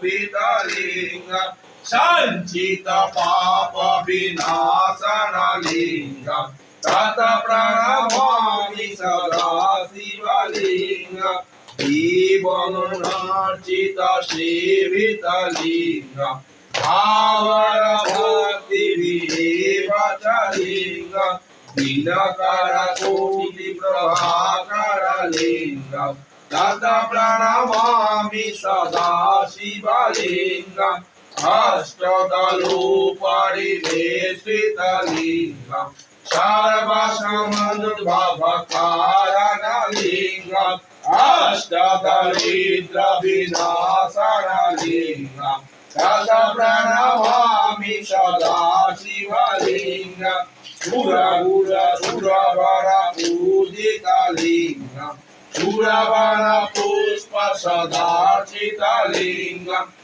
वितलिंग संचित पाप विनाशनलिंग तत प्रणमामि सदा शिवलिंग जीवनुर्चित सेवितलिंग भावर भक्ति विवेचलिंग दिनकर कोटि प्रभाकर लिंग तत प्रणमामि सदा शिवलिंगम् अष्टदलोपरिवेष्टितलिंगम् सर्वसमुद्भवकारणलिंगम् अष्टदरिद्रविनाशनलिंगम् तत प्रणमामि सदा शिवलिंगम् सुरवर पूजितलिंगम् सुरवन पुष्प सदार्चितलिंगम्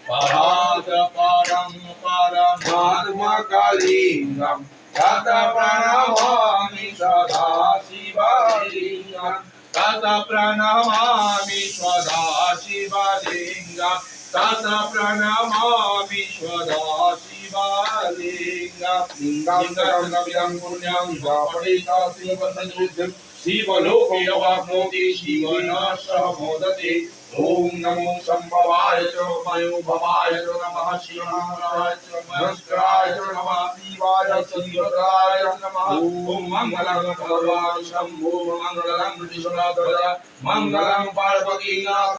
पराद परं परमात्मकलिंगम् तत प्रणमामि सदा शिवलिंगम् तत प्रणमामि सदा शिवलिंगम् तत प्रणमामि सदा शिवलिंगम् लिंगं पुण्यं स्वापणिता श्रीवत्सयुद्धं शिवलोके अवाप्नोति शिवनाशः मोदते। ओम नमो संभवाय च मयो भवाय च नमः शिवाय च नमस्काराय च नमः शिवाय च शिवराय नमः। ओम मंगलं भगवान् शंभो मंगलं विष्णुध्वज मंगलं पार्वतीनाथ।